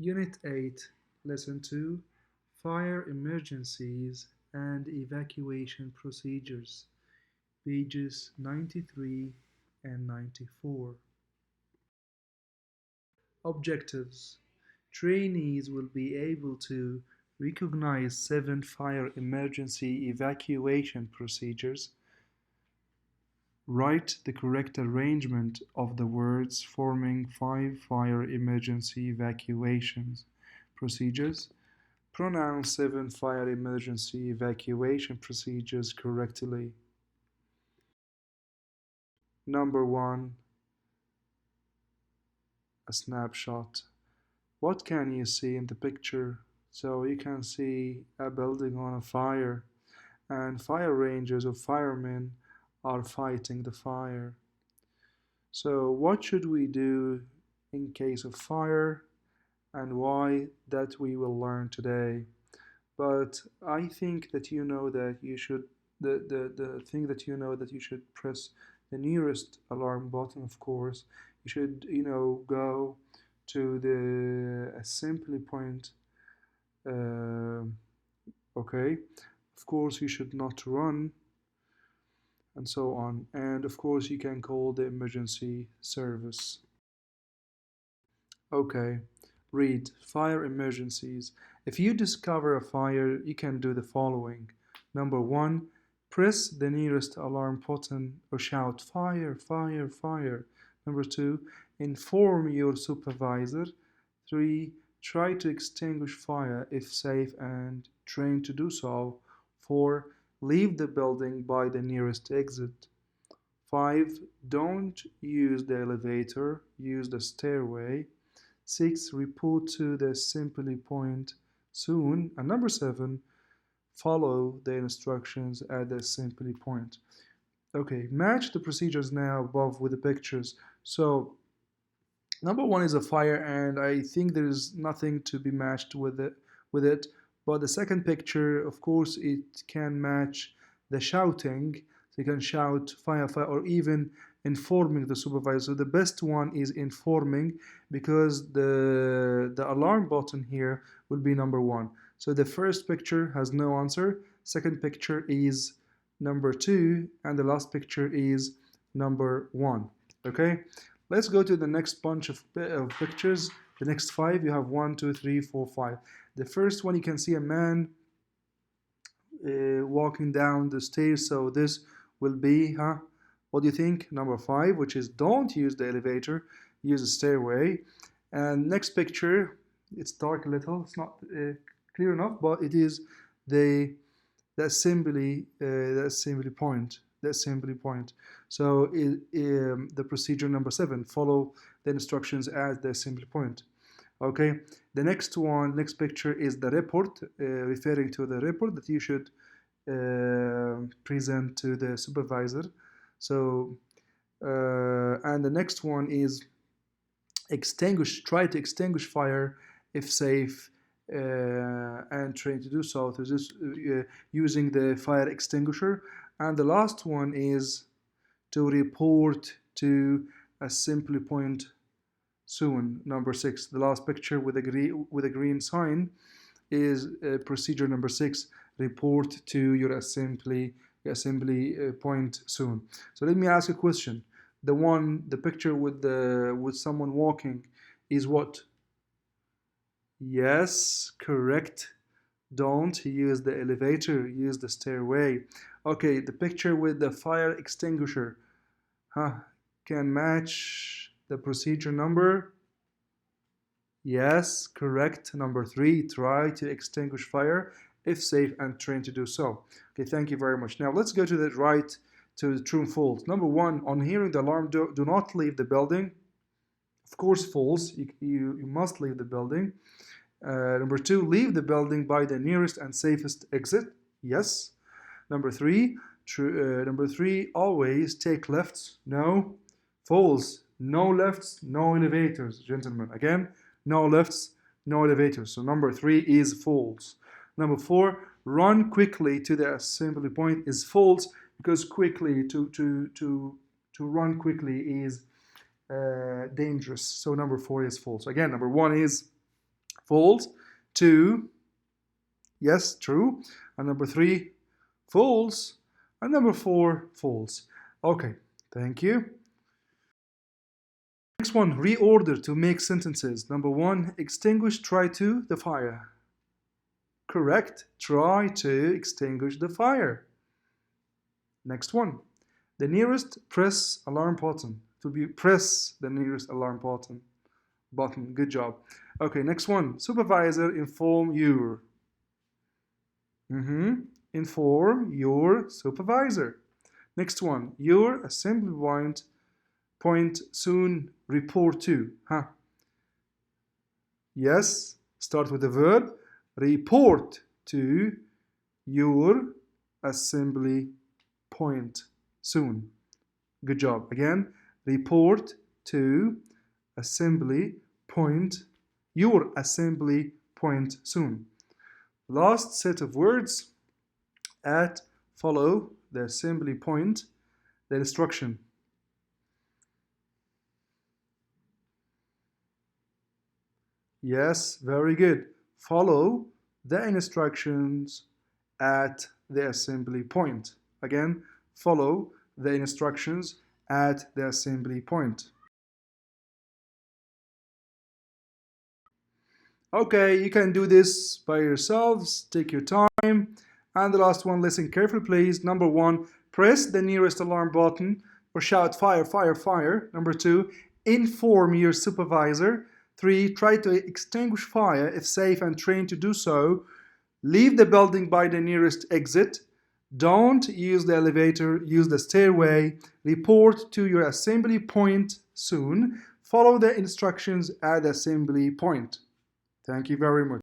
Unit 8, Lesson 2, Fire Emergencies and Evacuation Procedures, pages 93 and 94. Objectives: trainees will be able to recognize 7 fire emergency evacuation procedures, write the correct arrangement of the words forming 5 fire emergency evacuations procedures, pronounce 7 fire emergency evacuation procedures correctly. Number 1. A snapshot. What can you see in the picture? So you can see a building on a fire, and fire rangers or firemen are fighting the fire. So what should we do in case of fire and why, that we will learn today. But I think that you know that you should the thing that you know that you should press the nearest alarm button, of course. You should, go to the assembly point. Uh, okay. Of course, you should not run and so on. And of course, you can call the emergency service. Okay, read fire emergencies. If you discover a fire, you can do the following. Number 1, press the nearest alarm button or shout fire, fire, fire. Number 2, inform your supervisor. 3, try to extinguish fire if safe and train to do so. 4, leave the building by the nearest exit. 5, don't use the elevator, use the stairway. 6, report to the assembly point soon. And number 7, follow the instructions at the assembly point. Okay, match the procedures now above with the pictures. So number 1 is a fire, and I think there's nothing to be matched with it. But the second picture, of course, it can match the shouting. So you can shout fire, fire, or even informing the supervisor. So the best one is informing, because the alarm button here will be number 1. So the first picture has no answer. Second picture is number 2, and the last picture is number 1. Okay, let's go to the next bunch of pictures. The next 5, you have 1, 2, 3, 4, 5. The first one, you can see a man walking down the stairs. So this will be, what do you think? Number 5, which is don't use the elevator, use a stairway. And next picture, it's dark a little. It's not clear enough, but it is the assembly point. The assembly point. So the procedure number 7, follow the instructions at the assembly point. Okay, the next picture is the report, referring to the report that you should present to the supervisor. So, and the next one is try to extinguish fire if safe, and train to do so. So this using the fire extinguisher. And the last one is to report to assembly point soon. Number 6, the last picture with a green sign is procedure number 6. Report to your assembly point soon. So let me ask a question. The picture with someone walking is what? Yes, correct. Don't use the elevator, use the stairway. Okay, the picture with the fire extinguisher, can match the procedure number. Yes, correct. Number 3, try to extinguish fire if safe and train to do so. Okay, thank you very much. Now let's go to the right, to the true and false. Number 1, on hearing the alarm, do not leave the building. Of course, false. You must leave the building. Number 2, leave the building by the nearest and safest exit. Yes. Number 3, always take lefts. No. False. No lefts, no elevators, gentlemen. Again, no lefts, no elevators. So number 3 is false. Number 4, run quickly to the assembly point is false, because quickly to run quickly is dangerous. So number 4 is false. Again, number 1 is False. 2, yes, true. And number 3, false. And number 4, false. Okay, thank you. Next one, reorder to make sentences. Number 1, extinguish, try to, the fire. Correct, try to extinguish the fire. Next one, the nearest press alarm button. To be press the nearest alarm button. Good job. Okay, next one, supervisor, inform your. Inform your supervisor. Next one, your assembly point soon report to. Yes, start with the verb. Report to your assembly point soon. Good job. Again, report to assembly point, your assembly point soon. Last set of words, at, follow the assembly point, the instruction. Yes, very good. Follow the instructions at the assembly point. Again, follow the instructions at the assembly point. Okay, you can do this by yourselves. Take your time. And the last one, listen carefully, please. Number 1, press the nearest alarm button or shout fire, fire, fire. Number 2, inform your supervisor. 3, try to extinguish fire if safe and trained to do so. Leave the building by the nearest exit. Don't use the elevator, use the stairway. Report to your assembly point soon. Follow the instructions at the assembly point. Thank you very much.